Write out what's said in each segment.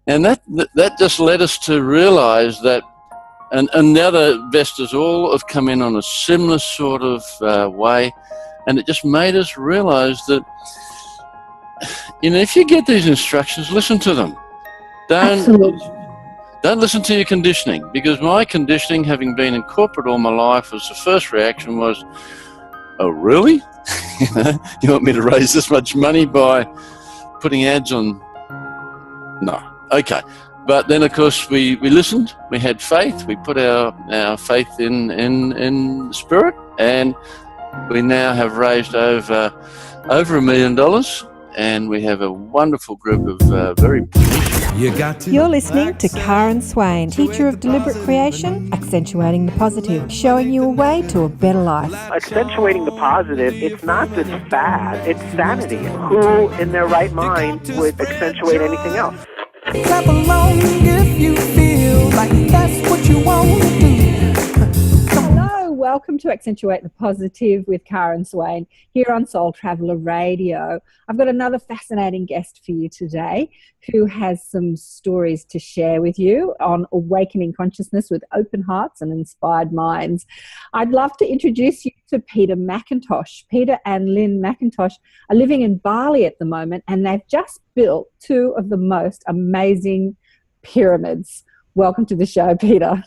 And that just led us to realise that, and the other investors all have come in on a similar sort of way, and it just made us realise that, if you get these instructions, listen to them. Don't listen to your conditioning, because my conditioning, having been in corporate all my life, was the first reaction was, oh, really? You want me to raise this much money by putting ads on? No. Okay. But then, of course, we listened, we had faith, we put our faith in spirit, and we now have raised over $1 million, and we have a wonderful group of very You're listening to Karen Swain, teacher of deliberate creation, accentuating the positive, showing you a way to a better life. Accentuating the positive, it's not just fad, it's sanity. Who in their right mind would accentuate anything else? Clap along if you feel like that's what you want to do. Hello, welcome to Accentuate the Positive with Karen Swain here on Soul Traveller Radio. I've got another fascinating guest for you today who has some stories to share with you on awakening consciousness with open hearts and inspired minds. I'd love to introduce you to Peter Mcintosh. Peter and Lynn Mcintosh are living in Bali at the moment, and they've just built two of the most amazing pyramids. Welcome to the show, Peter.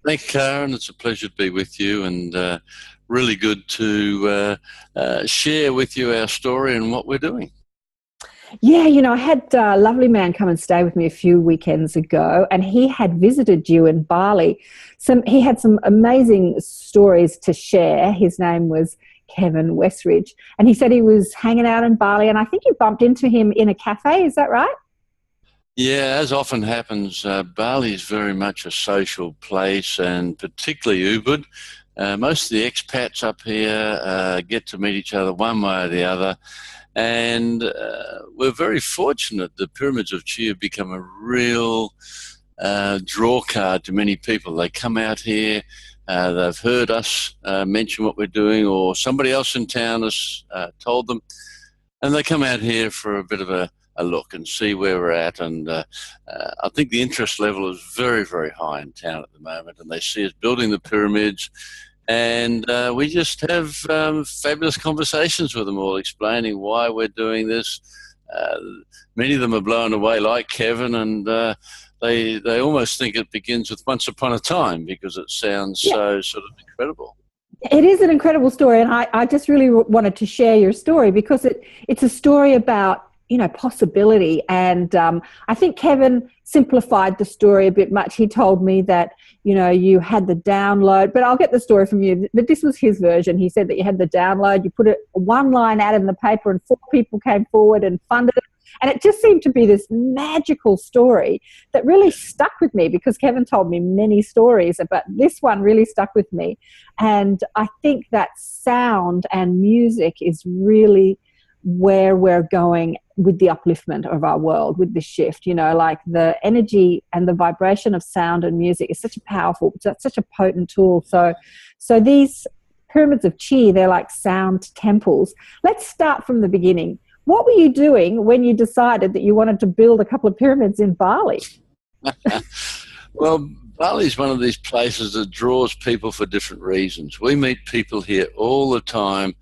Thanks, Karen. It's a pleasure to be with you, and really good to share with you our story and what we're doing. Yeah, I had a lovely man come and stay with me a few weekends ago, and he had visited you in Bali. He had some amazing stories to share. His name was Kevin Westridge, and he said he was hanging out in Bali, and I think you bumped into him in a cafe. Is that right? Yeah, as often happens, Bali is very much a social place, and particularly Ubud. Most of the expats up here get to meet each other one way or the other, and we're very fortunate. The Pyramids of Chi have become a real draw card to many people. They come out here, they've heard us mention what we're doing, or somebody else in town has told them, and they come out here for a bit of a look and see where we're at. And I think the interest level is very, very high in town at the moment, and they see us building the pyramids, and we just have fabulous conversations with them all, explaining why we're doing this. Many of them are blown away, like Kevin, and they almost think it begins with Once Upon a Time, because it sounds so sort of incredible. It is an incredible story, and I just really wanted to share your story because it's a story about possibility. And I think Kevin simplified the story a bit much. He told me that, you had the download, but I'll get the story from you. But this was his version. He said that you had the download, you put one line out in the paper, and 4 people came forward and funded it. And it just seemed to be this magical story that really stuck with me, because Kevin told me many stories, but this one really stuck with me. And I think that sound and music is really where we're going with the upliftment of our world, with the shift. Like the energy and the vibration of sound and music is such a potent tool. So these Pyramids of Chi, they're like sound temples. Let's start from the beginning. What were you doing when you decided that you wanted to build a couple of pyramids in Bali? Well, Bali is one of these places that draws people for different reasons. We meet people here all the time.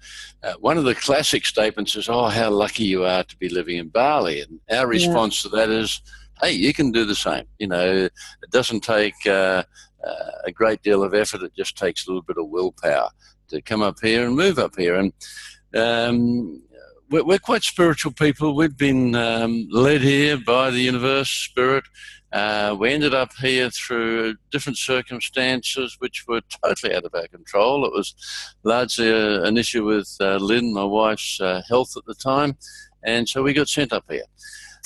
One of the classic statements is, oh, how lucky you are to be living in Bali. And our response to that is, hey, you can do the same. It doesn't take a great deal of effort. It just takes a little bit of willpower to come up here and move up here. And we're quite spiritual people. We've been led here by the universe, spirit. We ended up here through different circumstances which were totally out of our control. It was largely an issue with Lynn, my wife's health at the time, and so we got sent up here.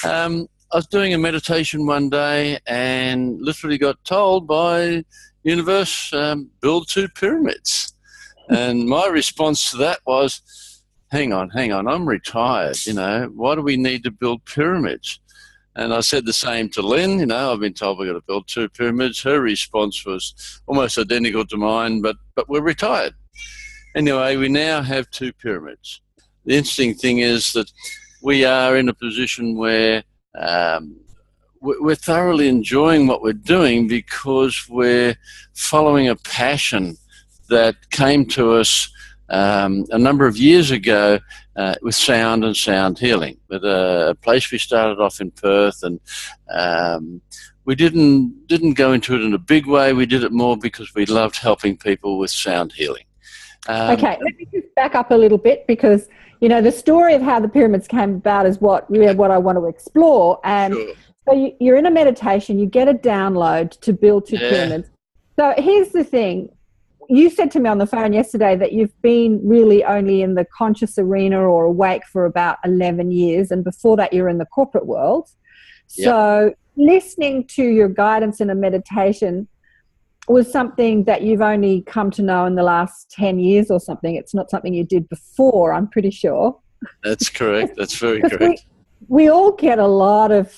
I was doing a meditation one day and literally got told by universe, build 2 pyramids. And my response to that was, hang on, I'm retired, why do we need to build pyramids? And I said the same to Lynn, I've been told we've got to build 2 pyramids. Her response was almost identical to mine, but we're retired. Anyway, we now have 2 pyramids. The interesting thing is that we are in a position where we're thoroughly enjoying what we're doing because we're following a passion that came to us a number of years ago with sound and sound healing, with a place we started off in Perth, and we didn't go into it in a big way. We did it more because we loved helping people with sound healing. Okay, let me just back up a little bit, because the story of how the pyramids came about is what I want to explore. And Sure. so you're in a meditation, you get a download to build two pyramids. So here's the thing. You said to me on the phone yesterday that you've been really only in the conscious arena or awake for about 11 years, and before that you're in the corporate world. So listening to your guidance in a meditation was something that you've only come to know in the last 10 years or something. It's not something you did before, I'm pretty sure. That's correct. That's very correct. We all get a lot of,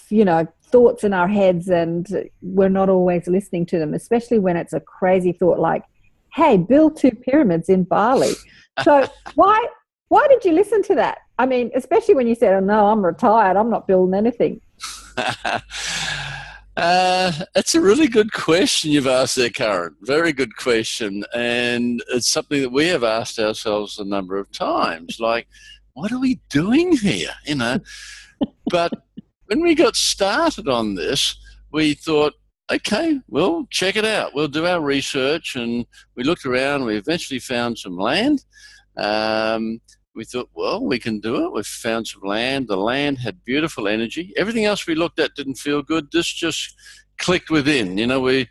thoughts in our heads, and we're not always listening to them, especially when it's a crazy thought like, hey, build two pyramids in Bali. So why did you listen to that? I mean, especially when you said, oh, no, I'm retired, I'm not building anything. That's a really good question you've asked there, Karen. Very good question. And it's something that we have asked ourselves a number of times, like, what are we doing here? But when we got started on this, we thought, okay, we'll check it out. We'll do our research, and we looked around. We eventually found some land. We thought, well, we can do it. We found some land. The land had beautiful energy. Everything else we looked at didn't feel good. This just clicked within. We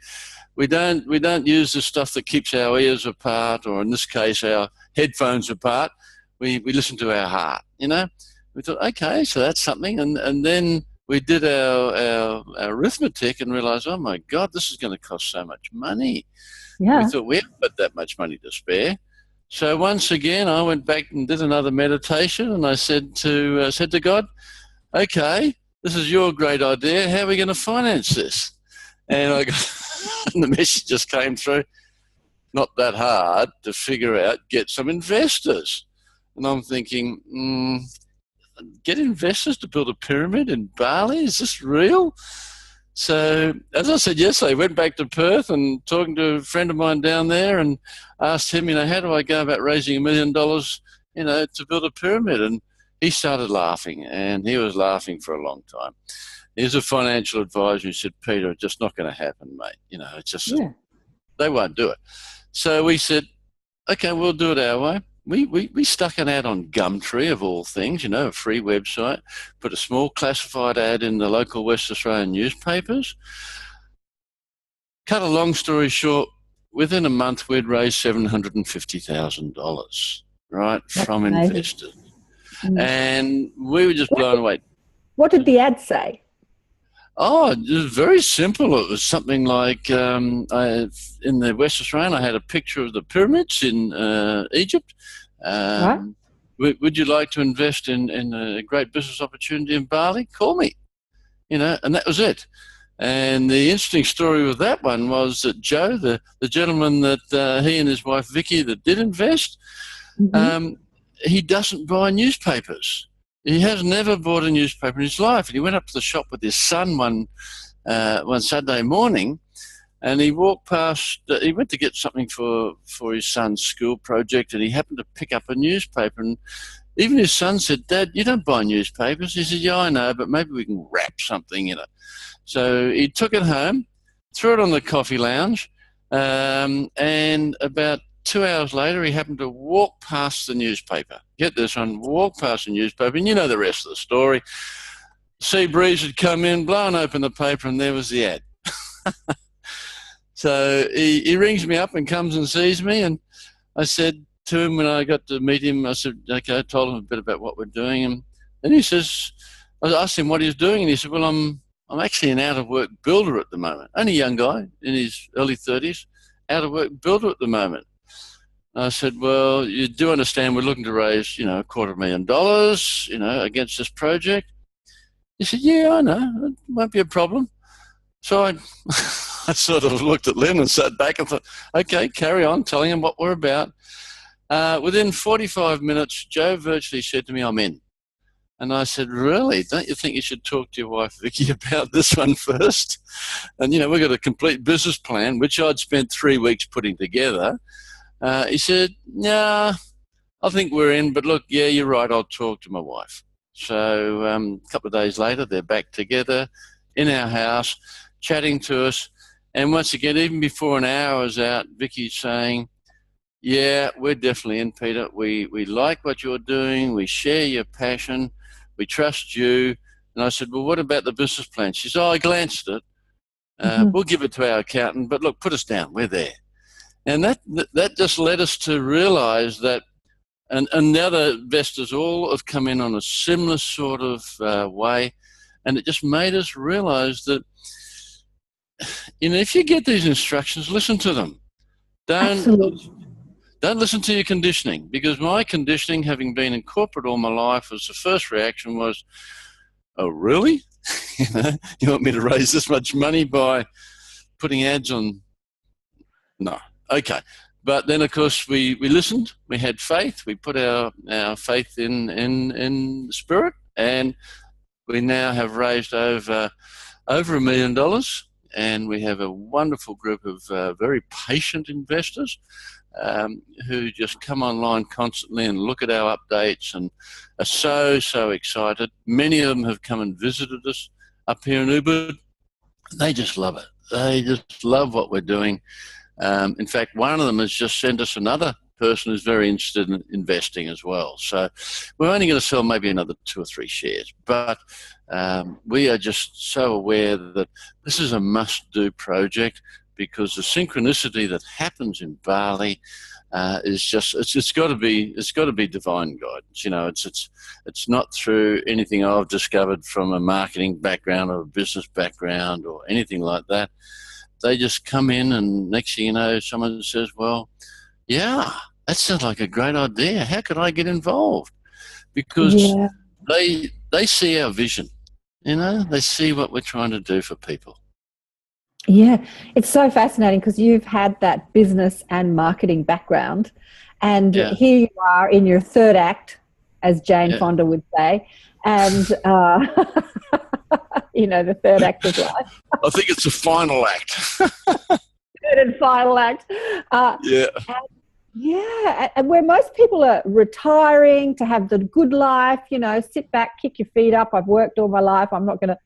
don't use the stuff that keeps our ears apart, or in this case, our headphones apart. We listen to our heart. We thought, okay, so that's something, and then we did our arithmetic and realized, oh my God, this is going to cost so much money. Yeah. We thought we haven't got that much money to spare. So once again, I went back and did another meditation, and I said to God, okay, this is your great idea. How are we going to finance this? And I got and the message just came through, not that hard to figure out, get some investors. And I'm thinking, get investors to build a pyramid in Bali? Is this real? So, as I said yesterday, I went back to Perth and talking to a friend of mine down there and asked him, how do I go about raising $1 million, to build a pyramid? And he started laughing, and he was laughing for a long time. He's a financial advisor. He said, Peter, it's just not going to happen, mate. It's just, they won't do it. So we said, okay, we'll do it our way. We stuck an ad on Gumtree, of all things, a free website, put a small classified ad in the local West Australian newspapers. Cut a long story short, within a month we'd raised $750,000, right, from investors. And we were just blown away. What did the ad say? Oh, it was very simple. It was something like, in the West Australian, I had a picture of the pyramids in Egypt. Right. Would you like to invest in a great business opportunity in Bali? Call me. And that was it. And the interesting story with that one was that Joe, the gentleman that he and his wife Vicky that did invest, he doesn't buy newspapers. He has never bought a newspaper in his life. And he went up to the shop with his son one Saturday morning, and he walked past, he went to get something for his son's school project, and he happened to pick up a newspaper. And even his son said, Dad, you don't buy newspapers. He said, yeah, I know, but maybe we can wrap something in it. So he took it home, threw it on the coffee lounge, and about 2 hours later, he happened to walk past the newspaper. Get this one, walk past the newspaper, and you know the rest of the story. Sea breeze had come in, blown open the paper, and there was the ad. So he rings me up and comes and sees me, and I said to him when I got to meet him, I said, okay, I told him a bit about what we're doing, and then he says, I asked him what he's doing, and he said, well, I'm actually an out-of-work builder at the moment. Only a young guy in his early 30s, out-of-work builder at the moment. I said, well, you do understand we're looking to raise, $250,000, against this project. He said, yeah, I know. It won't be a problem. So I sort of looked at Lynn and sat back and thought, okay, carry on, telling him what we're about. Within 45 minutes, Joe virtually said to me, I'm in. And I said, really? Don't you think you should talk to your wife, Vicky, about this one first? And, we've got a complete business plan, which I'd spent 3 weeks putting together. He said, nah, I think we're in, but look, yeah, you're right, I'll talk to my wife. So a couple of days later, they're back together in our house, chatting to us. And once again, even before an hour was out, Vicky's saying, yeah, we're definitely in, Peter. We like what you're doing. We share your passion. We trust you. And I said, well, what about the business plan? She said, I glanced at it. We'll give it to our accountant, but look, put us down. We're there. And that just led us to realize that, and the other investors all have come in on a similar sort of way. And it just made us realize that, if you get these instructions, listen to them. Don't listen to your conditioning, because my conditioning, having been in corporate all my life, was the first reaction was, oh, really? You want me to raise this much money by putting ads on? No. Okay. But then, of course, we listened. We had faith. We put our faith in spirit, and we now have raised over $1 million, and we have a wonderful group of very patient investors who just come online constantly and look at our updates and are so excited. Many of them have come and visited us up here in Ubud. They just love it. They just love what we're doing. In fact, one of them has just sent us another person who's very interested in investing as well. So we're only going to sell maybe another 2 or 3 shares, but we are just so aware that this is a must-do project, because the synchronicity that happens in Bali is just, it's got to be divine guidance. It's not through anything I've discovered from a marketing background or a business background or anything like that. They just come in, and next thing you know, someone says, well, yeah, that sounds like a great idea. How could I get involved? Because they see our vision, they see what we're trying to do for people. Yeah, it's so fascinating, because you've had that business and marketing background, and here you are in your third act, as Jane Fonda would say, and the third act of life. I think it's the final act. Third and final act. And where most people are retiring to have the good life, sit back, kick your feet up. I've worked all my life. I'm not going to.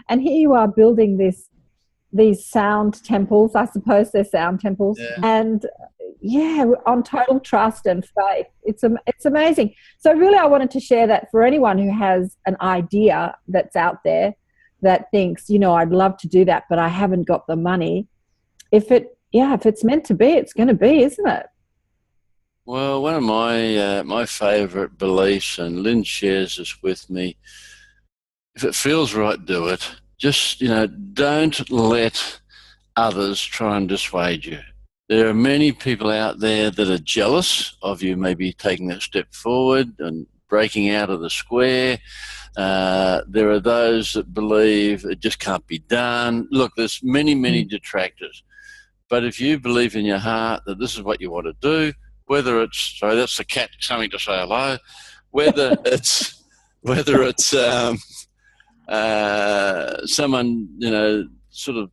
And here you are building these sound temples. I suppose they're sound temples. Yeah. And on total trust and faith. It's amazing. So really, I wanted to share that for anyone who has an idea that's out there that thinks, I'd love to do that, but I haven't got the money. If it's meant to be, it's going to be, isn't it? Well, one of my favourite beliefs, and Lynn shares this with me, if it feels right, do it. Just, don't let others try and dissuade you. There are many people out there that are jealous of you maybe taking that step forward and breaking out of the square. There are those that believe it just can't be done. Look, there's many detractors. But if you believe in your heart that this is what you want to do, whether it's, sorry, that's the cat coming to say hello, whether it's someone, sort of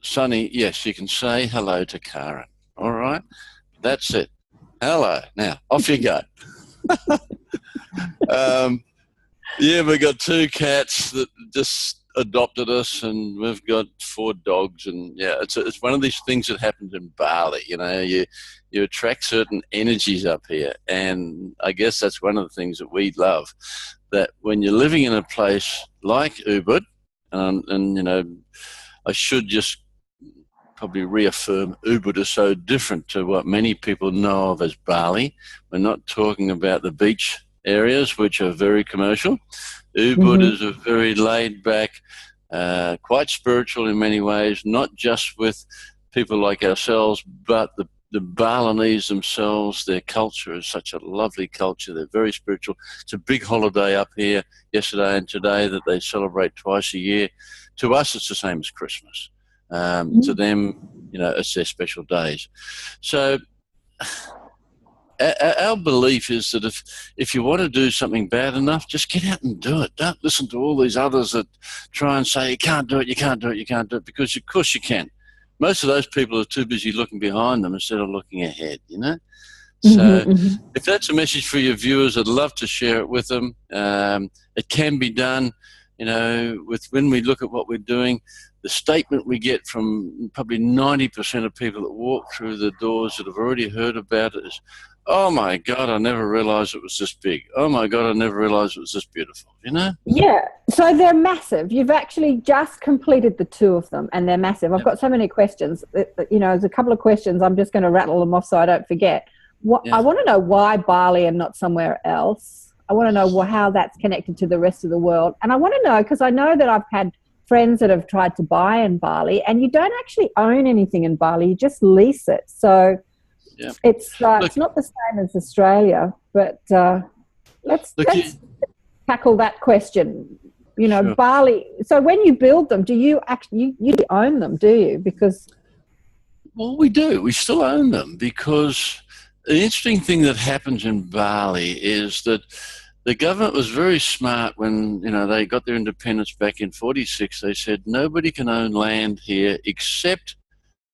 sunny, yes, you can say hello to Karen. All right? That's it. Hello. Now, off you go. We've got 2 cats that just adopted us, and we've got 4 dogs, and it's one of these things that happens in Bali. You attract certain energies up here, and I guess that's one of the things that we love, that when you're living in a place like Ubud, and I should just probably reaffirm Ubud is so different to what many people know of as Bali. We're not talking about the beach areas, which are very commercial. Ubud is a very laid back, quite spiritual in many ways, not just with people like ourselves, but the Balinese themselves. Their culture is such a lovely culture. They're very spiritual. It's a big holiday up here yesterday and today that they celebrate twice a year. To us, it's the same as Christmas. To them, it's their special days. So our belief is that if you want to do something bad enough, just get out and do it. Don't listen to all these others that try and say, you can't do it, you can't do it, you can't do it, because of course you can. Most of those people are too busy looking behind them instead of looking ahead, you know? So if that's a message for your viewers, I'd love to share it with them. It can be done, you know, when we look at what we're doing. The statement we get from probably 90% of people that walk through the doors that have already heard about it is, oh my God, I never realized it was this big. Oh my God, I never realized it was this beautiful, you know? Yeah, so they're massive. You've actually just completed the 2 of them, and they're massive. I've got so many questions. You know, there's a couple of questions. I'm just going to rattle them off so I don't forget. I want to know why Bali and not somewhere else. I want to know how that's connected to the rest of the world. And I want to know, because I know that I've had friends that have tried to buy in Bali, and you don't actually own anything in Bali, you just lease it. So it's not the same as Australia, but let's tackle that question. You know, Bali. So when you build them, do you actually you own them? Do you? Because we do. We still own them, because the interesting thing that happens in Bali is that the government was very smart when, you know, they got their independence back in 1946. They said nobody can own land here except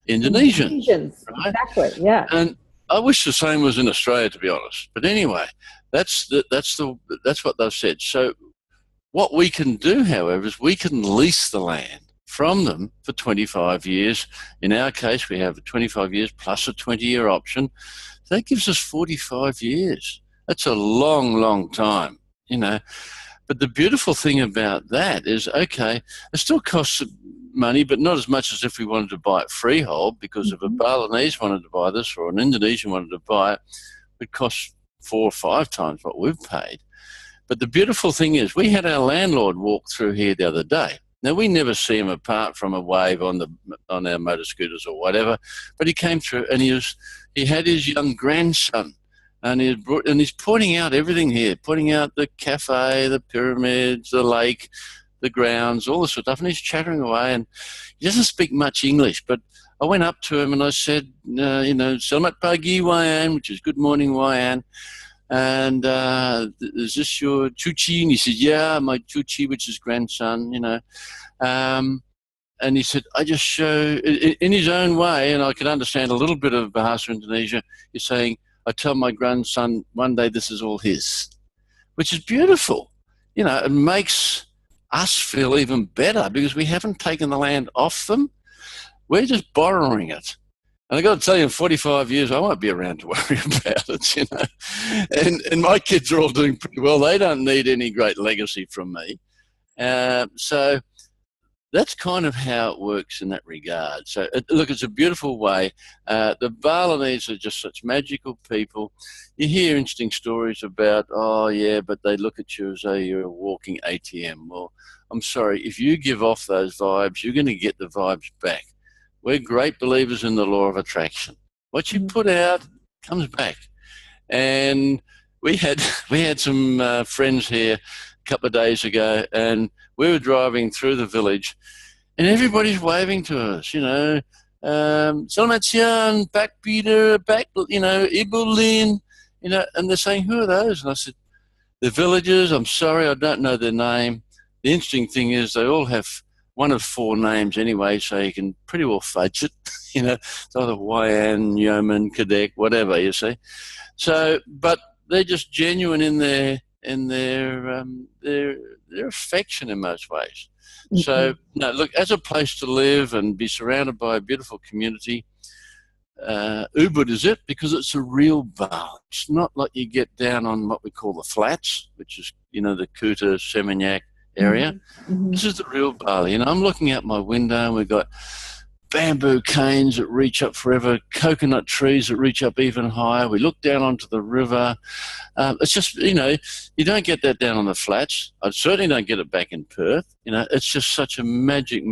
Indonesians. Right? Exactly, yeah. And I wish the same was in Australia, to be honest. But anyway, that's what they've said. So what we can do, however, is we can lease the land from them for 25 years. In our case, we have 25 years plus a 20-year option. So that gives us 45 years. That's a long, long time, you know. But the beautiful thing about that is, okay, it still costs money, but not as much as if we wanted to buy it freehold, because if a Balinese wanted to buy this or an Indonesian wanted to buy it, it would cost 4 or 5 times what we've paid. But the beautiful thing is, we had our landlord walk through here the other day. Now, we never see him apart from a wave on our motor scooters or whatever, but he came through and he had his young grandson. And he's pointing out everything here, pointing out the cafe, the pyramids, the lake, the grounds, all this sort of stuff. And he's chattering away, and he doesn't speak much English. But I went up to him and I said, you know, Selamat pagi, Wayan, which is good morning, Wayan. And is this your cuci? And he said, yeah, my cuci, which is grandson, you know. And he said, I just show, in his own way, and I could understand a little bit of Bahasa Indonesia, he's saying, I tell my grandson one day this is all his, which is beautiful. You know, it makes us feel even better because we haven't taken the land off them. We're just borrowing it. And I've got to tell you, in 45 years, I won't be around to worry about it, you know. And my kids are all doing pretty well. They don't need any great legacy from me. So that's kind of how it works in that regard. So, look, it's a beautiful way. The Balinese are just such magical people. You hear interesting stories about, oh, yeah, but they look at you as though you're a walking ATM. Well, I'm sorry, if you give off those vibes, you're going to get the vibes back. We're great believers in the law of attraction. What you put out comes back. And we had some friends here a couple of days ago, and we were driving through the village, and everybody's waving to us, you know, Selamat siang, back Peter, back, you know, Ibu Lin, you know, and they're saying, who are those? And I said, they're villagers. I'm sorry, I don't know their name. The interesting thing is they all have one of 4 names anyway, so you can pretty well fudge it, you know, it's either Wayan, Yeoman, Kadek, whatever, you see. So, but they're just genuine in their affection in most ways. So, no, look, as a place to live and be surrounded by a beautiful community, Ubud is it, because it's a real Bali. It's not like you get down on what we call the flats, which is, you know, the Kuta, Seminyak area. This is the real Bali. And I'm looking out my window, and we've got bamboo canes that reach up forever, coconut trees that reach up even higher. We look down onto the river. It's just, you know, you don't get that down on the flats. I certainly don't get it back in Perth. You know, it's just such a magic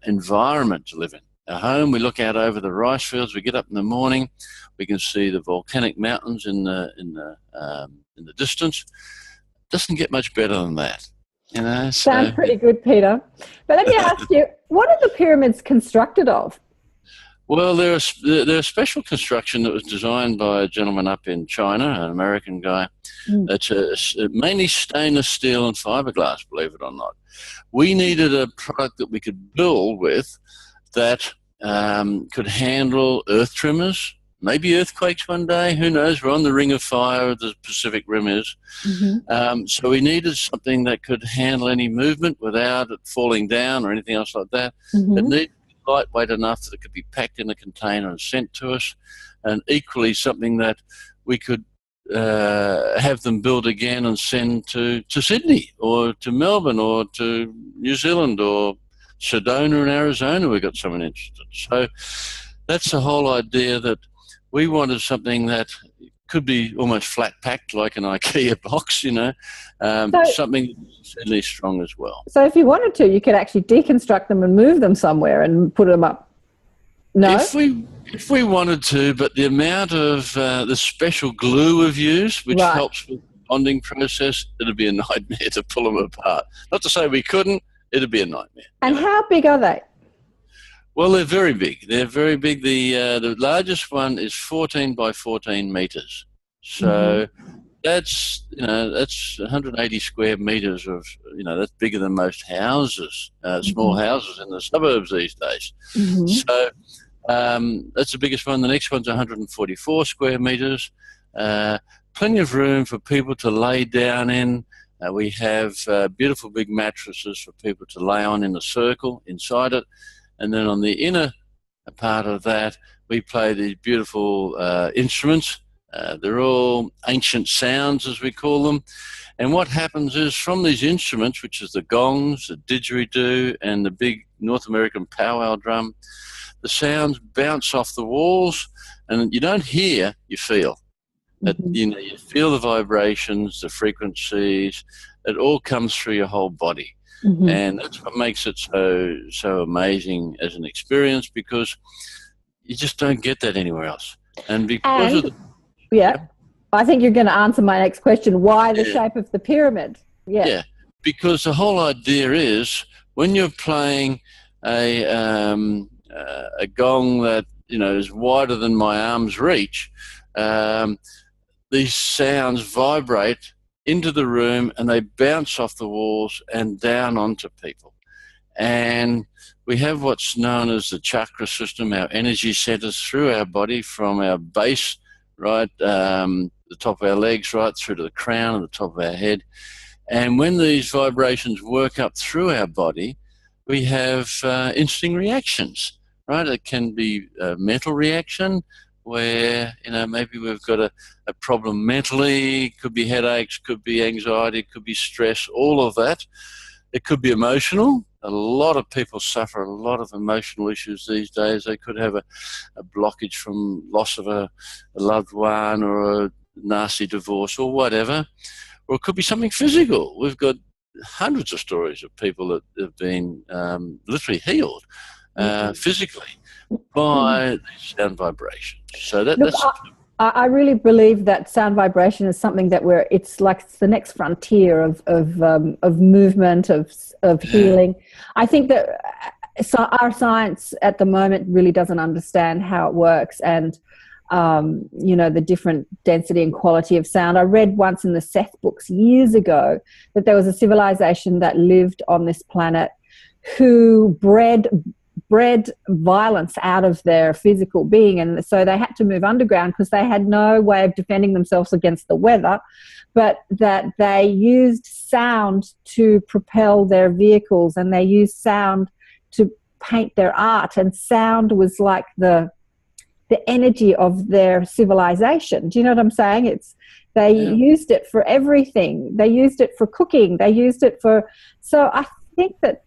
environment to live in. Our home, we look out over the rice fields. We get up in the morning, we can see the volcanic mountains in the distance. Doesn't get much better than that. You know, sounds pretty good, Peter. But let me ask you, what are the pyramids constructed of? Well, they're a special construction that was designed by a gentleman up in China, an American guy. It's mainly stainless steel and fiberglass, believe it or not. We needed a product that we could build with that could handle earth tremors, maybe earthquakes one day. Who knows? We're on the ring of fire, the Pacific Rim is. So we needed something that could handle any movement without it falling down or anything else like that. It needed lightweight enough that it could be packed in a container and sent to us, and equally something that we could have them build again and send to Sydney or to Melbourne or to New Zealand or Sedona in Arizona. We've got someone interested. So that's the whole idea, that we wanted something that could be almost flat packed like an IKEA box, something really strong as well. So if you wanted to, you could actually deconstruct them and move them somewhere and put them up. No? If we wanted to, but the amount of the special glue we've used, which helps with the bonding process, it'd be a nightmare to pull them apart. Not to say we couldn't, it'd be a nightmare. And how big are they? Well, they're very big. They're very big. The largest one is 14 by 14 meters. So that's 180 square meters of, that's bigger than most houses, small houses in the suburbs these days. So that's the biggest one. The next one's 144 square meters. Plenty of room for people to lay down in. We have beautiful big mattresses for people to lay on in a circle inside it. And then on the inner part of that, we play these beautiful instruments. They're all ancient sounds, as we call them. And what happens is, from these instruments, which is the gongs, the didgeridoo, and the big North American powwow drum, the sounds bounce off the walls, and you don't hear, you feel. That, you feel the vibrations, the frequencies. It all comes through your whole body. And that's what makes it so amazing as an experience, because you just don't get that anywhere else. And because I think you're going to answer my next question. Why the shape of the pyramid? Yeah, because the whole idea is, when you're playing a gong that is wider than my arm's reach, these sounds vibrate into the room, and they bounce off the walls and down onto people. And we have what's known as the chakra system, our energy centers through our body, from our base, the top of our legs, right through to the crown and the top of our head. And when these vibrations work up through our body, we have instant reactions, right? It can be a mental reaction, where maybe we've got a problem mentally. Could be headaches, could be anxiety, could be stress, all of that. It could be emotional. A lot of people suffer a lot of emotional issues these days. They could have a blockage from loss of a loved one, or a nasty divorce, or whatever. Or it could be something physical. We've got hundreds of stories of people that have been literally healed physically by these sound vibrations. So that's... I really believe that sound vibration is something that it's the next frontier of movement, of healing. I think that our science at the moment really doesn't understand how it works, and the different density and quality of sound. I read once in the Seth books years ago that there was a civilization that lived on this planet who bred violence out of their physical being, and so they had to move underground because they had no way of defending themselves against the weather, but that they used sound to propel their vehicles, and they used sound to paint their art, and sound was like the energy of their civilization. Do you know what I'm saying? They used it for everything. They used it for cooking. They used it for... So I think that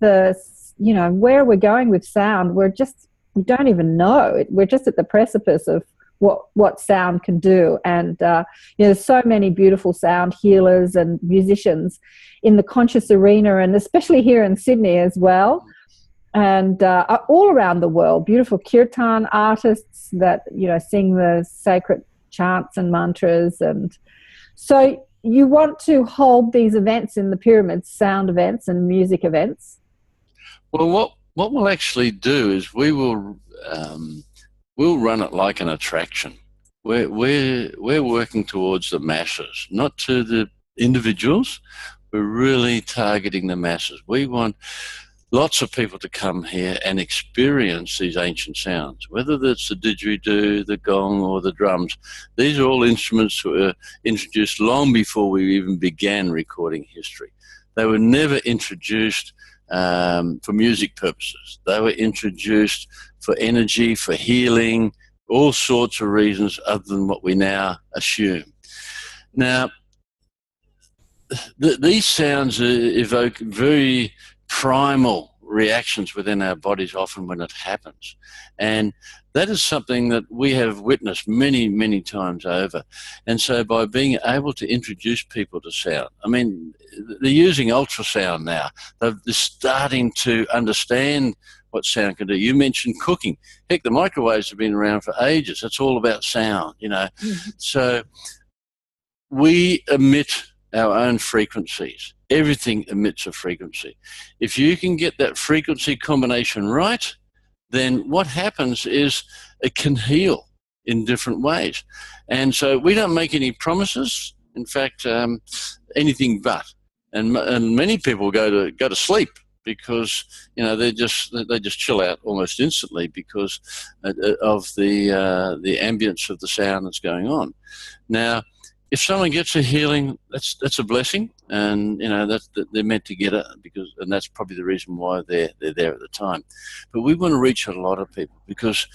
where we're going with sound, we don't even know. We're just at the precipice of what sound can do. And, there's so many beautiful sound healers and musicians in the conscious arena, and especially here in Sydney as well. And all around the world, beautiful kirtan artists that, sing the sacred chants and mantras. And so you want to hold these events in the pyramids, sound events and music events? Well, what we'll actually do is we will we'll run it like an attraction. We're working towards the masses, not to the individuals. We're really targeting the masses. We want lots of people to come here and experience these ancient sounds, whether that's the didgeridoo, the gong, or the drums. These are all instruments that were introduced long before we even began recording history. They were never introduced for music purposes. They were introduced for energy, for healing, all sorts of reasons other than what we now assume. Now, these sounds evoke very primal reactions within our bodies often when it happens. And that is something that we have witnessed many, many times over. And so by being able to introduce people to sound, I mean, they're using ultrasound now. They're starting to understand what sound can do. You mentioned cooking. Heck, the microwaves have been around for ages. It's all about sound, you know. Mm-hmm. So we emit our own frequencies. Everything emits a frequency. If you can get that frequency combination right, then what happens is it can heal in different ways. And so we don't make any promises. In fact, anything but. And many people go to sleep because, you know, they just chill out almost instantly because of the ambience of the sound that's going on. Now, if someone gets a healing, that's a blessing, and you know that they're meant to get it and that's probably the reason why they're there at the time. But we want to reach a lot of people because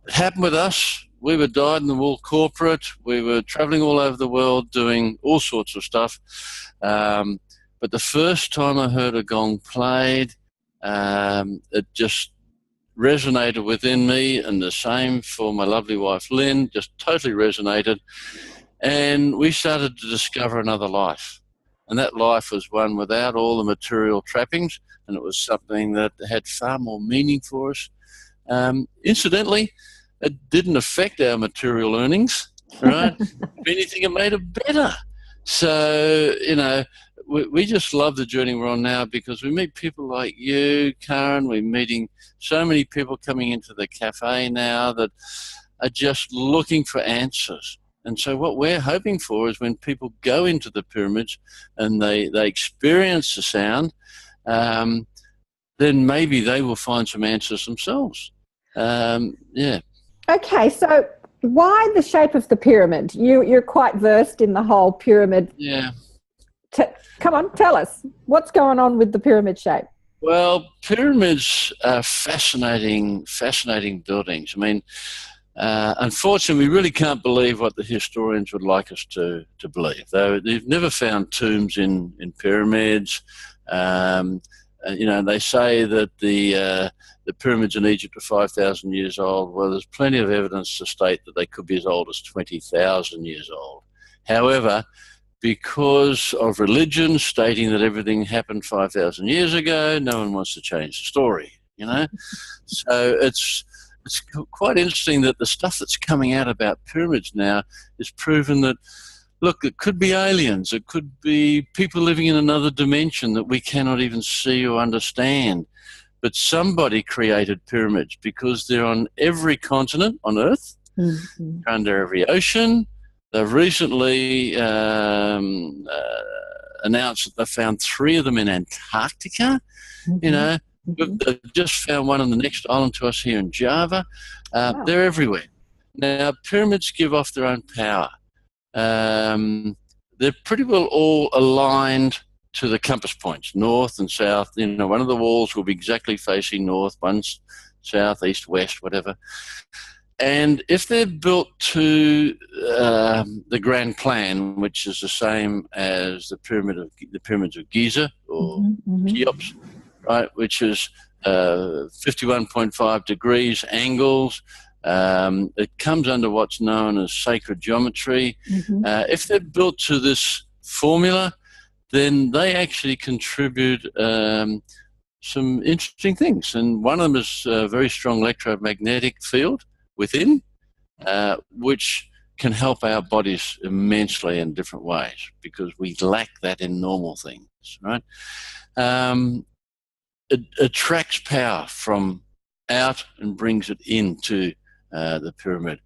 it happened with us. We were dyed-in-the-wool corporate. We were traveling all over the world doing all sorts of stuff. But the first time I heard a gong played, it just resonated within me, and the same for my lovely wife Lynn. Just totally resonated. And we started to discover another life. And that life was one without all the material trappings, and it was something that had far more meaning for us. Incidentally, it didn't affect our material earnings, right? If anything, it made it better. So, you know, we just love the journey we're on now because we meet people like you, Karen. We're meeting so many people coming into the cafe now that are just looking for answers. And so what we're hoping for is when people go into the pyramids and they experience the sound, then maybe they will find some answers themselves. Yeah. Okay, so why the shape of the pyramid? You're quite versed in the whole pyramid. Yeah. Come on, tell us. What's going on with the pyramid shape? Well, pyramids are fascinating buildings. I mean, unfortunately, we really can't believe what the historians would like us to believe. They've never found tombs in pyramids. You know, they say that the pyramids in Egypt are 5,000 years old. Well, there's plenty of evidence to state that they could be as old as 20,000 years old. However, because of religion stating that everything happened 5,000 years ago, no one wants to change the story, you know? So it's quite interesting that the stuff that's coming out about pyramids now is proven that, look, it could be aliens, it could be people living in another dimension that we cannot even see or understand. But somebody created pyramids because they're on every continent on Earth, mm-hmm. under every ocean. They've recently announced that they found 3 of them in Antarctica, mm-hmm. you know. We've just found one on the next island to us here in Java. Wow. They're everywhere. Now, pyramids give off their own power. They're pretty well all aligned to the compass points, north and south. You know, one of the walls will be exactly facing north, one's south, east, west, whatever. And if they're built to the Grand Plan, which is the same as the pyramids of Giza or mm-hmm. Cheops, right, which is 51.5 degrees angles. It comes under what's known as sacred geometry. Mm-hmm. If they're built to this formula, then they actually contribute some interesting things. And one of them is a very strong electromagnetic field within, which can help our bodies immensely in different ways because we lack that in normal things, right? It attracts power from out and brings it into the pyramid.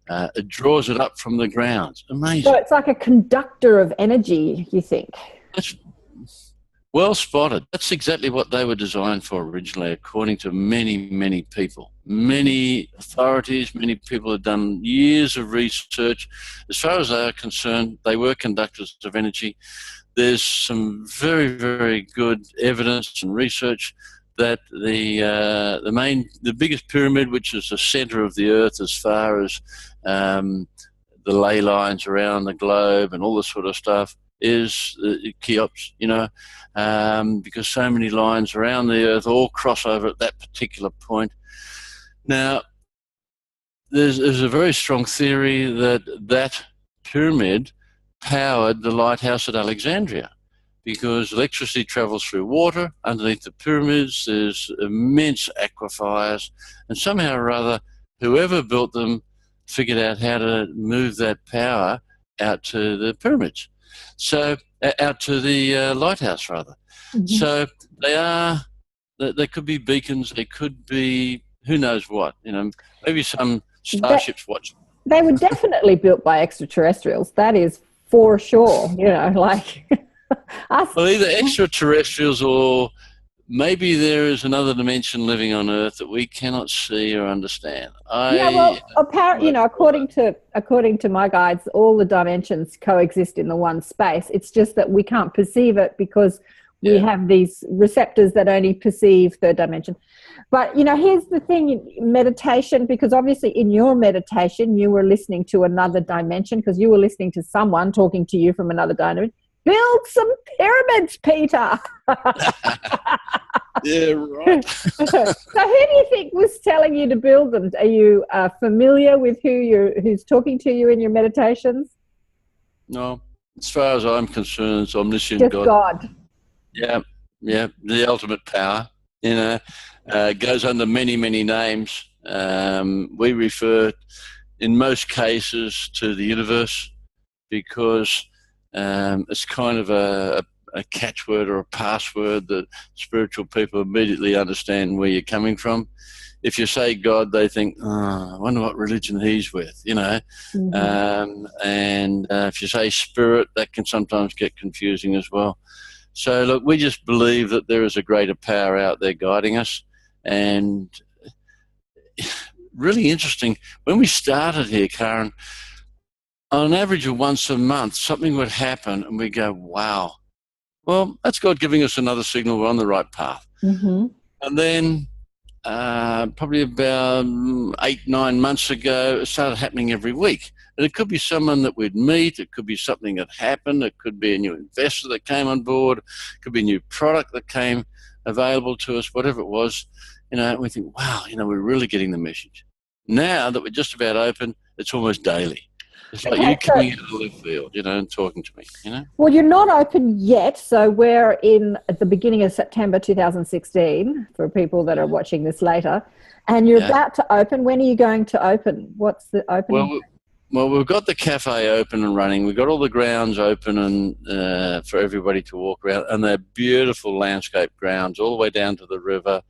It draws it up from the ground. Amazing. So it's like a conductor of energy, you think? That's well spotted. That's exactly what they were designed for originally, according to many, many people. Many authorities, many people have done years of research. As far as they are concerned, they were conductors of energy. There's some very, very good evidence and research that the biggest pyramid, which is the center of the earth as far as the ley lines around the globe and all this sort of stuff, is Cheops, because so many lines around the earth all cross over at that particular point. Now, there's a very strong theory that pyramid powered the lighthouse at Alexandria, because electricity travels through water. Underneath the pyramids, there's immense aquifers, and somehow or other, whoever built them figured out how to move that power out to the pyramids. So out to the lighthouse, rather. Mm-hmm. So they could be beacons. They could be who knows what. Maybe some starships watch. They were definitely built by extraterrestrials. That is for sure. Like us. Well, either extraterrestrials or maybe there is another dimension living on Earth that we cannot see or understand. Apparently, according to my guides, all the dimensions coexist in the one space. It's just that we can't perceive it because we have these receptors that only perceive third dimension. But, here's the thing, meditation, because obviously in your meditation, you were listening to another dimension because you were listening to someone talking to you from another dimension. Build some pyramids, Peter. Yeah, right. So who do you think was telling you to build them? Are you familiar with who's talking to you in your meditations? No. As far as I'm concerned, it's omniscient Just God. God. Yeah, the ultimate power. Goes under many, many names. We refer, in most cases, to the universe because it's kind of a catchword or a password that spiritual people immediately understand where you're coming from. If you say God, they think, I wonder what religion he's with, Mm-hmm. And if you say spirit, that can sometimes get confusing as well. So, look, we just believe that there is a greater power out there guiding us. And really interesting, when we started here, Karen, on an average of once a month, something would happen and we go, wow, well, that's God giving us another signal we're on the right path. Mm-hmm. And then probably about 8-9 months ago, it started happening every week. And it could be someone that we'd meet. It could be something that happened. It could be a new investor that came on board. It could be a new product that came available to us, whatever it was. And we think, wow, we're really getting the message. Now that we're just about open, it's almost daily. It's like you coming into the left field, and talking to me, Well, you're not open yet. So we're at the beginning of September 2016 for people that are watching this later. And you're about to open. When are you going to open? What's the opening? Well, we've got the cafe open and running. We've got all the grounds open and for everybody to walk around. And they're beautiful landscape grounds all the way down to the river.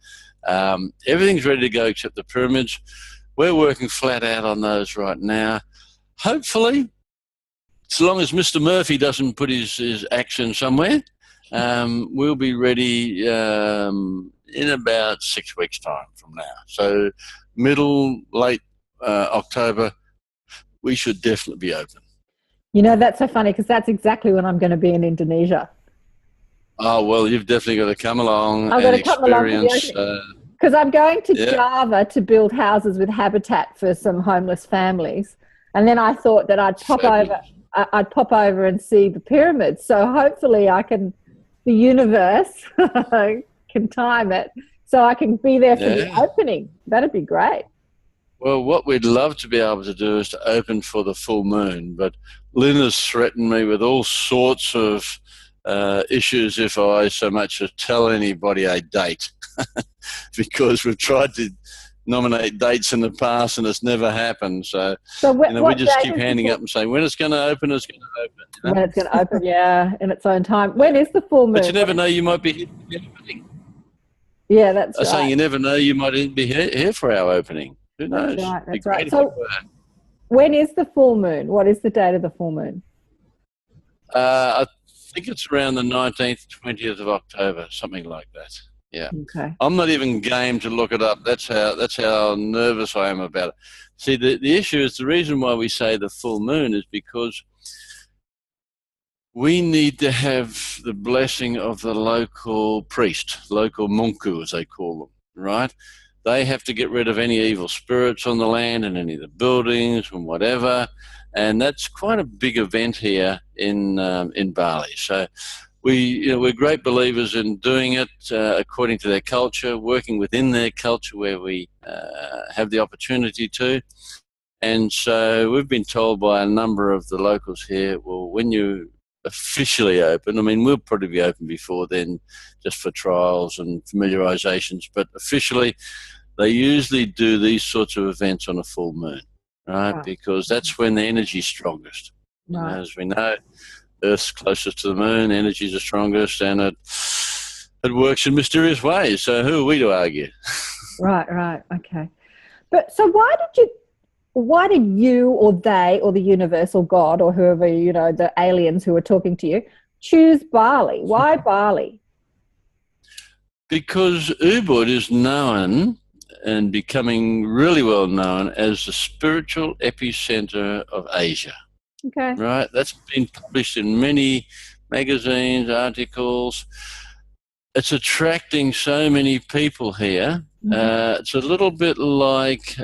Everything's ready to go except the pyramids. We're working flat out on those right now. Hopefully, as long as Mr. Murphy doesn't put his action somewhere, we'll be ready in about 6 weeks' time from now. So late October, we should definitely be open. That's so funny because that's exactly when I'm going to be in Indonesia. Oh, well, you've definitely got to come along and experience. Because I'm going to Java to build houses with habitat for some homeless families. And then I thought that I'd pop over and see the pyramids. So hopefully the universe can time it so I can be there for the opening. That'd be great. Well, what we'd love to be able to do is to open for the full moon. But Lynn has threatened me with all sorts of issues if I so much as tell anybody a date because we've tried to nominate dates in the past and it's never happened. So we just keep handing up and saying when it's going to open, it's going to open. When it's going to open, in its own time. When is the full moon? But you never know, you might be here for the opening. Yeah, that's right. I'm saying you never know, you might be here for our opening. Who knows? That's right. Be That's right. great if So it were. when is the full moon? What is the date of the full moon? I think it's around the 19th, 20th of October, something like that. Yeah. Okay. I'm not even game to look it up. That's how nervous I am about it. See, the issue is the reason why we say the full moon is because we need to have the blessing of the local priest, local munku, as they call them, right? They have to get rid of any evil spirits on the land and any of the buildings and whatever. And that's quite a big event here in Bali. So we're great believers in doing it according to their culture, working within their culture where we have the opportunity to. And so we've been told by a number of the locals here, well, when you officially open, I mean, we'll probably be open before then just for trials and familiarizations, but officially they usually do these sorts of events on a full moon, right? Because that's when the energy's strongest. Right. You know, as we know, Earth's closest to the moon, energy's the strongest, and it works in mysterious ways. So who are we to argue? Right. Okay. But so why did you or they or the universe or God or whoever, the aliens who are talking to you, choose Bali? Why Bali? Because Ubud is known and becoming really well known as the spiritual epicenter of Asia. Okay. Right? That's been published in many magazines, articles. It's attracting so many people here. It's a little bit like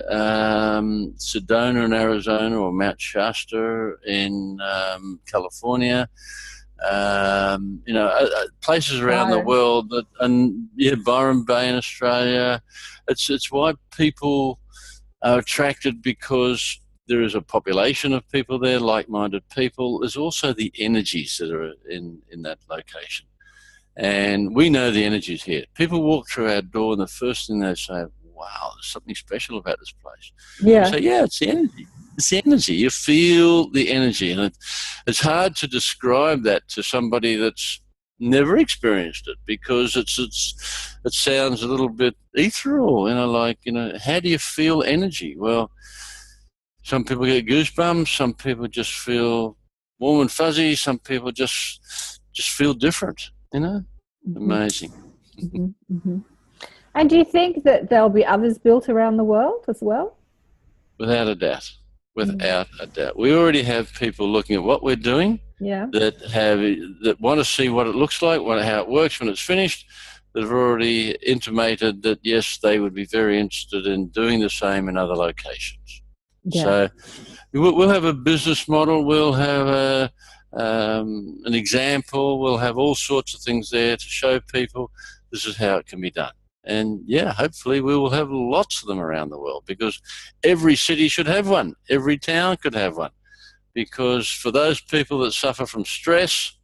Sedona in Arizona or Mount Shasta in California. Places around the world Byron Bay in Australia. It's why people are attracted, because there is a population of people there, like-minded people. There's also the energies that are in that location. And we know the energies here. People walk through our door and the first thing they say, wow, there's something special about this place. Yeah. So yeah, it's the energy. It's the energy. You feel the energy. And it's hard to describe that to somebody that's never experienced it, because it sounds a little bit ethereal, how do you feel energy? Well, some people get goosebumps, some people just feel warm and fuzzy, some people just feel different, Amazing. And do you think that there'll be others built around the world as well? Without a doubt. Without a doubt. We already have people looking at what we're doing, that want to see what it looks like, how it works when it's finished, that have already intimated that, yes, they would be very interested in doing the same in other locations. Yeah. So we'll have a business model, we'll have an example, we'll have all sorts of things there to show people this is how it can be done. And hopefully we will have lots of them around the world, because every city should have one, every town could have one. Because for those people that suffer from stress,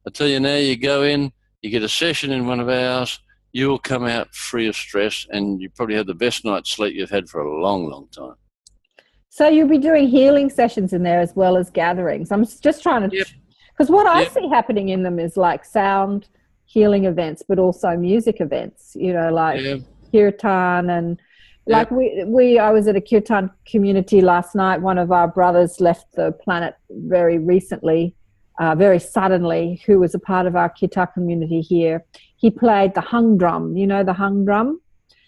I tell you now, you go in, you get a session in one of ours, you will come out free of stress, and you probably have the best night's sleep you've had for a long, long time. So you'll be doing healing sessions in there as well as gatherings. I'm just trying to, because what I see happening in them is like sound healing events, but also music events, kirtan and I was at a kirtan community last night. One of our brothers left the planet very recently, very suddenly, who was a part of our kirtan community here. He played the hung drum, the hung drum?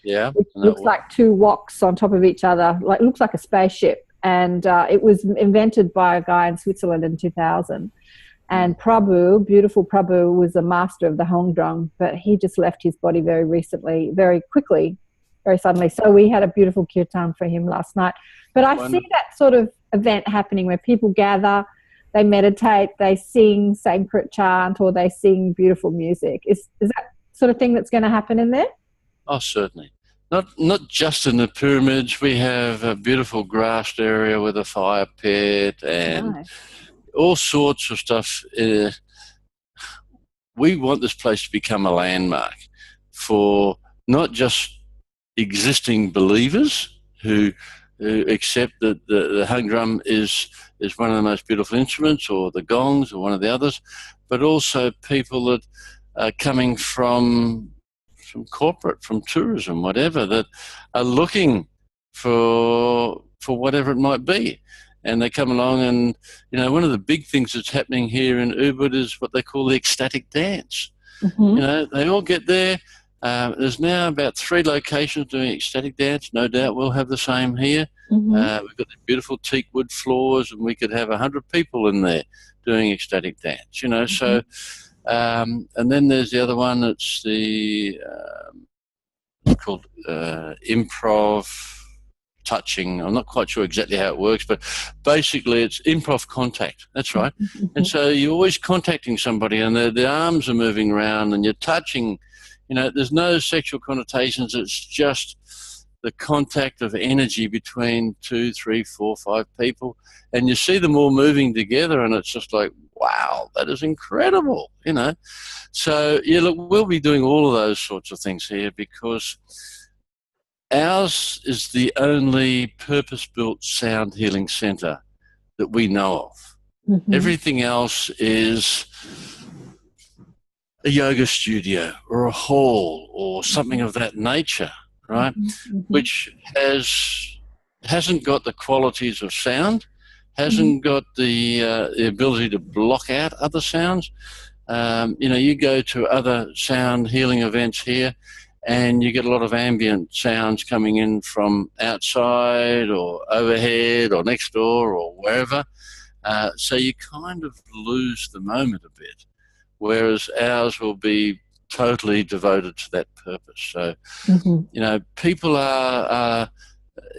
Yeah. Which looks like two woks on top of each other, looks like a spaceship. And it was invented by a guy in Switzerland in 2000. And Prabhu, beautiful Prabhu, was a master of the hung drum, but he just left his body very recently, very quickly, very suddenly. So we had a beautiful kirtan for him last night. But I see that sort of event happening where people gather, they meditate, they sing sacred chant, or they sing beautiful music. Is that sort of thing that's going to happen in there? Oh, certainly. Not just in the pyramids. We have a beautiful grassed area with a fire pit and all sorts of stuff. We want this place to become a landmark for not just existing believers who accept that the hung drum is one of the most beautiful instruments, or the gongs, or one of the others, but also people that are coming from corporate, from tourism, whatever, that are looking for whatever it might be. And they come along and, one of the big things that's happening here in Ubud is what they call the Ecstatic Dance. They all get there. There's now about 3 locations doing Ecstatic Dance. No doubt we'll have the same here. We've got the beautiful teak wood floors, and we could have 100 people in there doing Ecstatic Dance, So, and then there's the other one. It's the called improv touching. I'm not quite sure exactly how it works, but basically it's improv contact. That's right. And so you're always contacting somebody, and the arms are moving around, and you're touching. There's no sexual connotations. It's just the contact of energy between 2, 3, 4, 5 people, and you see them all moving together, and it's just like, wow, that is incredible, So, look, we'll be doing all of those sorts of things here because ours is the only purpose-built sound healing centre that we know of. Everything else is a yoga studio or a hall or something of that nature, right? Which hasn't got the qualities of sound, hasn't got the ability to block out other sounds. You go to other sound healing events here, and you get a lot of ambient sounds coming in from outside or overhead or next door or wherever. So you kind of lose the moment a bit, whereas ours will be totally devoted to that purpose. So, people are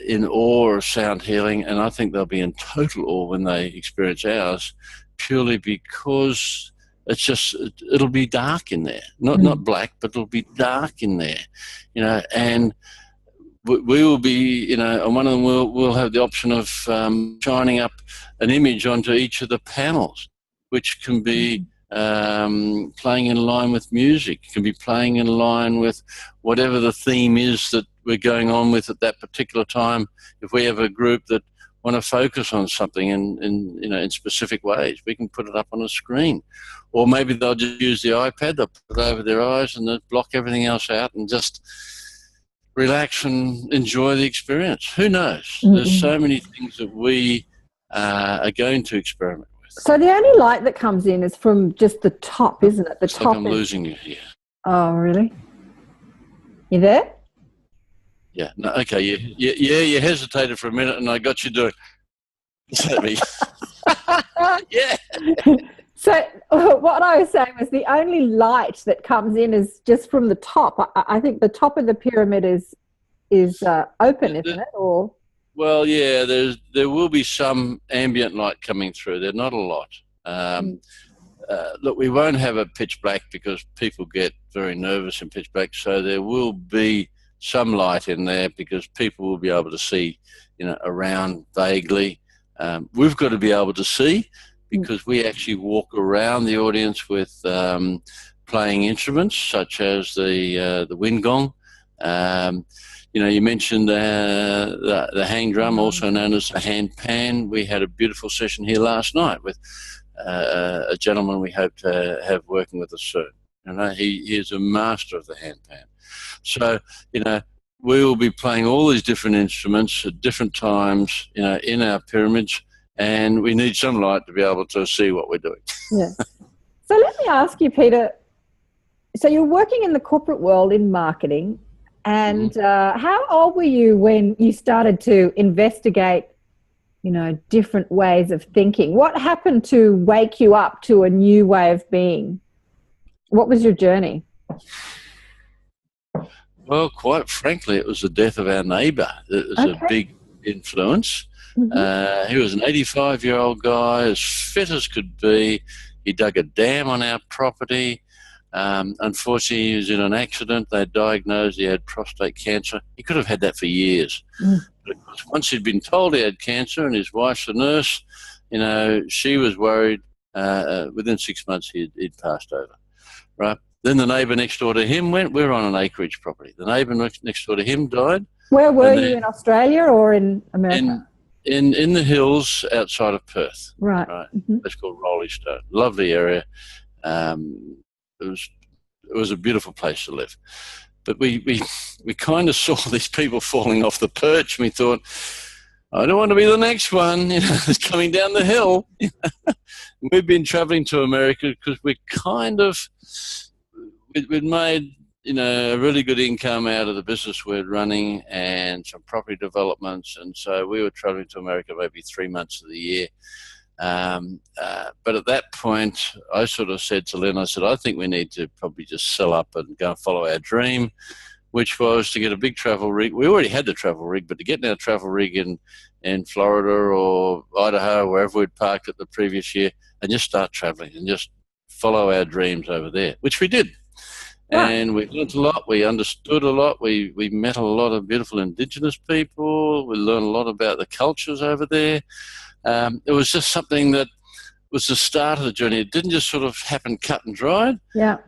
in awe of sound healing, and I think they'll be in total awe when they experience ours, purely because it'll be dark in there, not black, but it'll be dark in there, and we will be, on one of them we'll have the option of shining up an image onto each of the panels, which can be playing in line with music, can be playing in line with whatever the theme is that we're going on with at that particular time. If we have a group that want to focus on something in specific ways, we can put it up on a screen. Or maybe they'll just use the iPad, they'll put it over their eyes and they'll block everything else out and just relax and enjoy the experience. Who knows? There's so many things that we are going to experiment with. So the only light that comes in is from just the top, isn't it? The top. I'm losing you here. Oh, really? You there? Yeah. No, okay. You hesitated for a minute, and I got you doing. Yeah. So what I was saying was the only light that comes in is just from the top. I think the top of the pyramid is open, isn't it? Or well, yeah. There will be some ambient light coming through. There's not a lot. Look, we won't have a pitch black because people get very nervous in pitch black. So there will be some light in there because people will be able to see, around vaguely. We've got to be able to see because we actually walk around the audience with playing instruments such as the wind gong. You mentioned the hang drum, also known as the hand pan. We had a beautiful session here last night with a gentleman we hope to have working with us soon. He is a master of the hand pan. So, we will be playing all these different instruments at different times, in our pyramids, and we need some light to be able to see what we're doing. Yeah. So let me ask you, Peter, so you're working in the corporate world in marketing, and how old were you when you started to investigate, different ways of thinking? What happened to wake you up to a new way of being? What was your journey? Well, quite frankly, it was the death of our neighbour that was a big influence. He was an 85-year-old guy, as fit as could be. He dug a dam on our property. Unfortunately, he was in an accident. They diagnosed he had prostate cancer. He could have had that for years. But of course, once he'd been told he had cancer, and his wife's a nurse, she was worried. Within 6 months, he'd passed over, right? Then the neighbour next door to him we're on an acreage property. The neighbour next door to him died. Where were you, in Australia or in America? In the hills outside of Perth. Right. It's called Rolling Stone. Lovely area. It was a beautiful place to live. but we kind of saw these people falling off the perch, and we thought, I don't want to be the next one, it's coming down the hill. We've been traveling to America because we'd made, a really good income out of the business we're running and some property developments. And so we were traveling to America maybe 3 months of the year. But at that point, I sort of said to Lynn, I said, I think we need to probably just sell up and go and follow our dream, which was to get a big travel rig. We already had the travel rig, but to get in our travel rig in Florida or Idaho, wherever we'd parked it the previous year, and just start traveling and just follow our dreams over there, which we did. Right. And we learned a lot. We understood a lot. We met a lot of beautiful Indigenous people. We learned a lot about the cultures over there. It was just something that was the start of the journey. It didn't just sort of happen cut and dried. Yeah.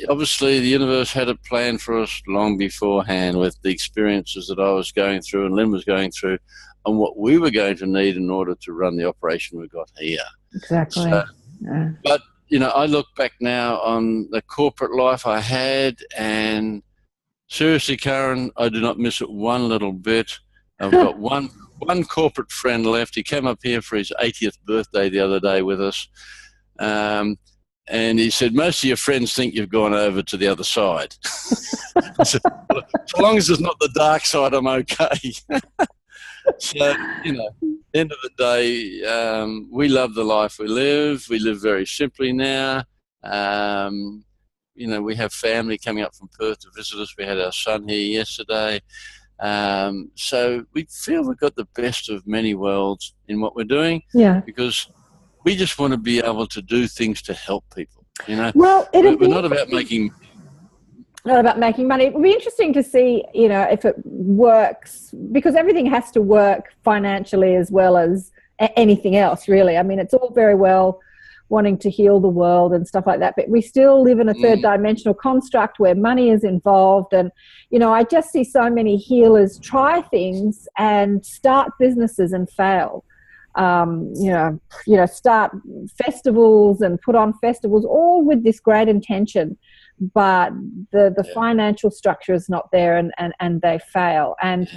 Obviously, the universe had a plan for us long beforehand with the experiences that I was going through and Lynn was going through and what we were going to need in order to run the operation we got here. Exactly. So, yeah. But, I look back now on the corporate life I had, and seriously, Karen, I do not miss it one little bit. I've got one corporate friend left. He came up here for his 80th birthday the other day with us. And he said, most of your friends think you've gone over to the other side. I said, well, as long as it's not the dark side, I'm okay. So, at the end of the day, we love the life we live. We live very simply now. We have family coming up from Perth to visit us. We had our son here yesterday. So we feel we've got the best of many worlds in what we're doing. Yeah. Because we just want to be able to do things to help people. Well, we're not about making... Not about making money. It would be interesting to see, if it works, because everything has to work financially as well as anything else, really. I mean, it's all very well wanting to heal the world and stuff like that, but we still live in a third dimensional construct where money is involved. And, I just see so many healers try things and start businesses and fail. Start festivals and put on festivals, all with this great intention. But the financial structure is not there and they fail. And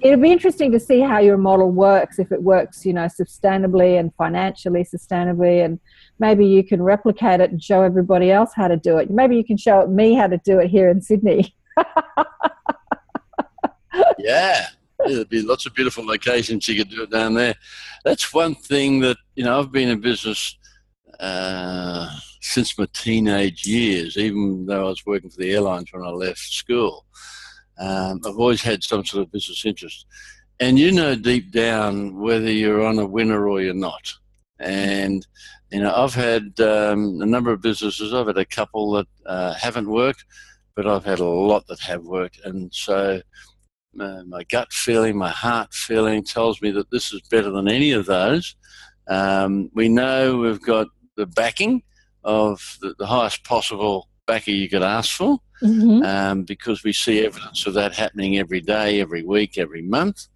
it'll be interesting to see how your model works, if it works, sustainably and financially sustainably, and maybe you can replicate it and show everybody else how to do it. Maybe you can show me how to do it here in Sydney. Yeah. There'd be lots of beautiful locations you could do it down there. That's one thing that, I've been in business since my teenage years, even though I was working for the airlines when I left school. I've always had some sort of business interest. And deep down whether you're on a winner or you're not. And, I've had a number of businesses. I've had a couple that haven't worked, but I've had a lot that have worked. And so my gut feeling, my heart feeling tells me that this is better than any of those. We know we've got the backing of the highest possible backer you could ask for, because we see evidence of that happening every day, every week, every month.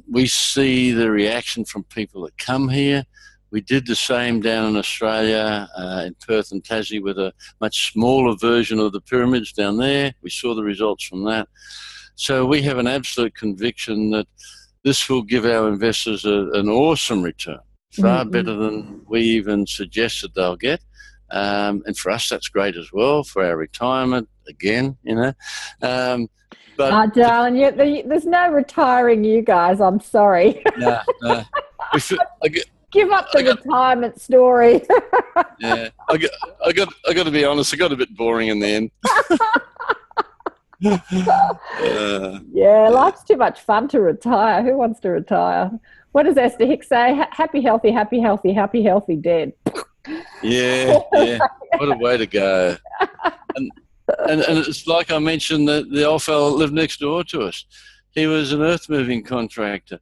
We see the reaction from people that come here. We did the same down in Australia, in Perth and Tassie, with a much smaller version of the pyramids down there. We saw the results from that. So we have an absolute conviction that this will give our investors an awesome return, far better than we even suggested they'll get. And for us, that's great as well, for our retirement, again, But darling, there's no retiring you guys, I'm sorry. No. Give up the retirement story. Yeah, I got to be honest, it got a bit boring in the end. Life's too much fun to retire. Who wants to retire? What does Esther Hicks say? Happy, healthy, happy, healthy, happy, healthy, dead. Yeah. What a way to go. And it's like I mentioned, the old fellow that lived next door to us. He was an earth-moving contractor.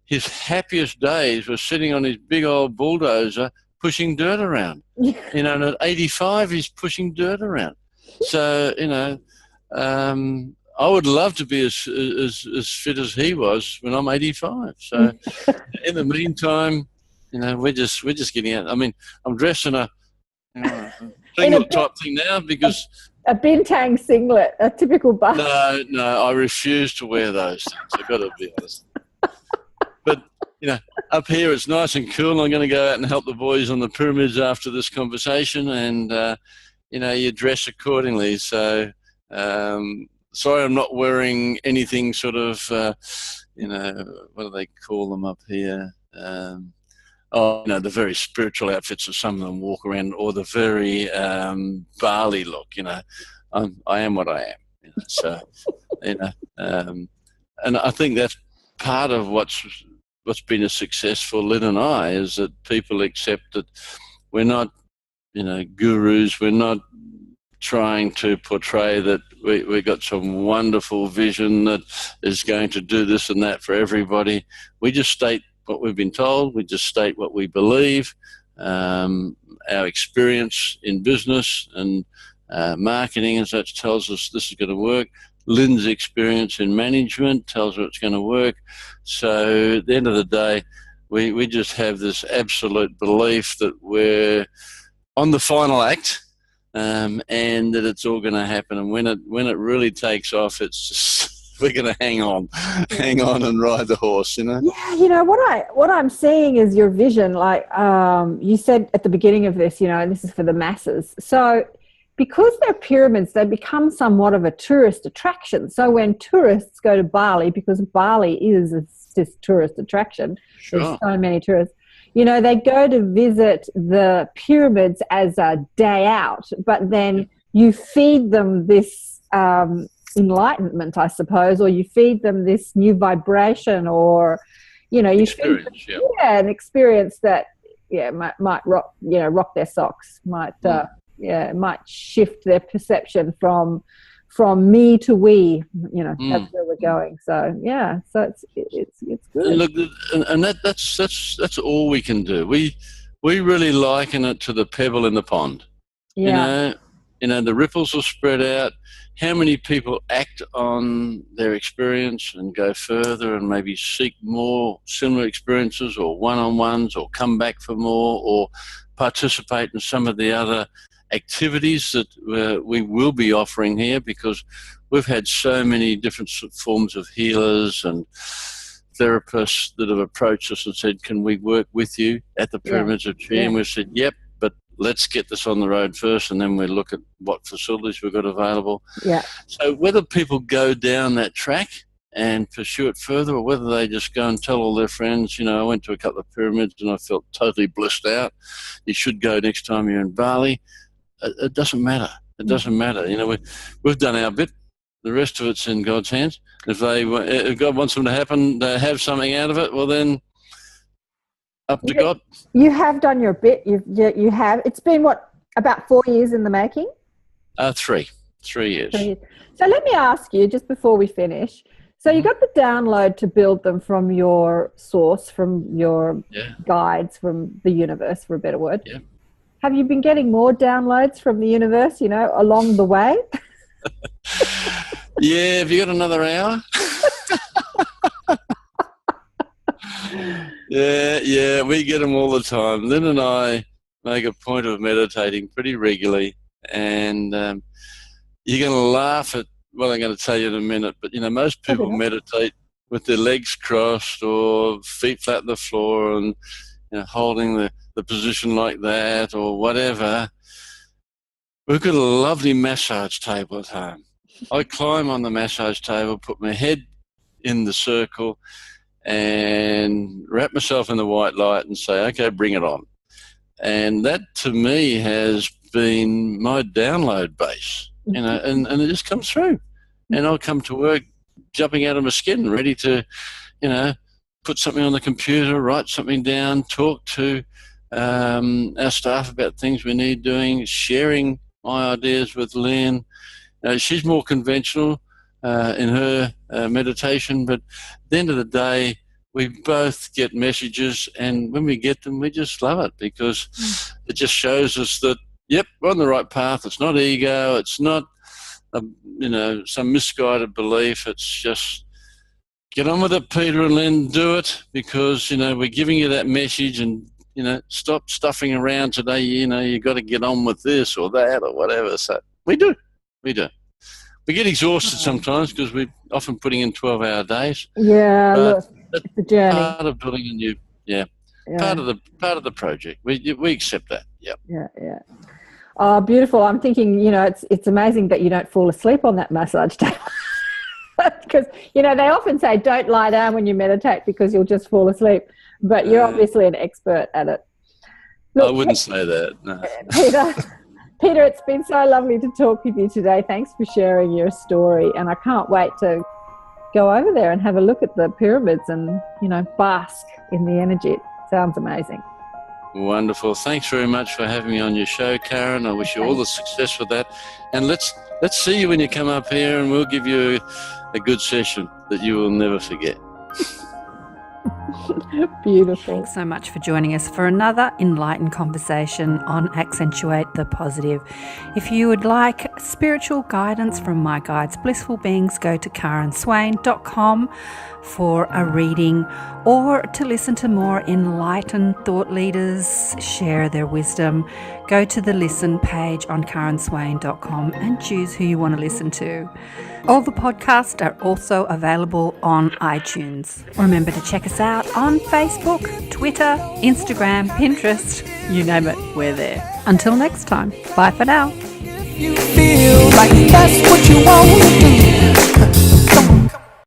His happiest days were sitting on his big old bulldozer pushing dirt around. And at 85, he's pushing dirt around. So, I would love to be as fit as he was when I'm 85. So, in the meantime, we're just getting out. I mean, I'm dressed in a singlet type thing now because a bintang singlet, a typical Bali. No, I refuse to wear those things. I've got to be honest. But, up here it's nice and cool. I'm going to go out and help the boys on the pyramids after this conversation, and, you dress accordingly. So, sorry I'm not wearing anything sort of, what do they call them up here? The very spiritual outfits that some of them walk around, or the very Bali look. I am what I am. So, and I think that's part of what's been a success for Lynn and I, is that people accept that we're not, gurus. We're not trying to portray that we got some wonderful vision that is going to do this and that for everybody. We just state what we've been told. We just state what we believe. Our experience in business and marketing and such tells us this is going to work. Lynn's experience in management tells her it's going to work. So at the end of the day, we just have this absolute belief that we're on the final act, and that it's all going to happen. And when it really takes off, it's just, we're going to hang on and ride the horse, Yeah, what I'm seeing is your vision. Like you said at the beginning of this, this is for the masses. So because they're pyramids, they become somewhat of a tourist attraction. So when tourists go to Bali, because Bali is this tourist attraction, sure. There's so many tourists, they go to visit the pyramids as a day out, but then you feed them this enlightenment, I suppose, or you feed them this new vibration, or you experience, feed them, an experience that might rock their socks, might shift their perception from me to we. That's where we're going. So so it's good. And look, and that's all we can do. We really liken it to the pebble in the pond. The ripples will spread out. How many people act on their experience and go further and maybe seek more similar experiences, or one-on-ones, or come back for more, or participate in some of the other activities that we will be offering here, because we've had so many different forms of healers and therapists that have approached us and said, can we work with you at the Pyramids of Chi? And we've said, yep, but let's get this on the road first, and then we look at what facilities we've got available. So whether people go down that track and pursue it further, or whether they just go and tell all their friends, I went to a couple of pyramids and I felt totally blissed out, you should go next time you're in Bali. It doesn't matter. It doesn't matter. We've done our bit. The rest of it's in God's hands. If God wants them to happen, to have something out of it, well then, up to God. You have done your bit. You have. It's been about 4 years in the making? 3 years. So let me ask you, just before we finish. So you got the download to build them from your source, from your guides, from the universe, for a better word. Yeah. Have you been getting more downloads from the universe, along the way? Yeah, have you got another hour? Yeah, we get them all the time. Lynn and I make a point of meditating pretty regularly, and you're going to laugh at what I'm going to tell you in a minute, but most people meditate with their legs crossed or feet flat on the floor, and holding the position like that or whatever. We've got a lovely massage table at home. I climb on the massage table, put my head in the circle, and wrap myself in the white light and say, okay, bring it on. And that to me has been my download base, and it just comes through. And I'll come to work jumping out of my skin, ready to, put something on the computer, write something down, talk to our staff about things we need doing, sharing my ideas with Lynn. She's more conventional in her meditation, but at the end of the day, we both get messages, and when we get them, we just love it, because it just shows us that, yep, we're on the right path. It's not ego. It's not, some misguided belief. It's just, get on with it, Peter and Lynn, do it, because, we're giving you that message, and, stop stuffing around today. You got to get on with this or that or whatever. So we do. We do. We get exhausted sometimes because we're often putting in 12-hour days. Yeah, look, it's a journey. Part of building a new, part of the project. We accept that. Yep. Yeah. Oh, beautiful. I'm thinking, it's amazing that you don't fall asleep on that massage table. Because, they often say don't lie down when you meditate because you'll just fall asleep. But you're obviously an expert at it. Look, I wouldn't say that. No. Peter, it's been so lovely to talk with you today. Thanks for sharing your story. And I can't wait to go over there and have a look at the pyramids and, bask in the energy. It sounds amazing. Wonderful. Thanks very much for having me on your show, Karen. I wish you all the success with that. And let's see you when you come up here, and we'll give you a good session that you will never forget. Beautiful. Thanks so much for joining us for another enlightened conversation on Accentuate the Positive. If you would like spiritual guidance from my guides, blissful beings, go to karenswain.com for a reading, or to listen to more enlightened thought leaders share their wisdom. Go to the listen page on karenswain.com and choose who you want to listen to. All the podcasts are also available on iTunes. Remember to check us out on Facebook, Twitter, Instagram, Pinterest, you name it, we're there. Until next time, bye for now. If you feel like that's what you want to do,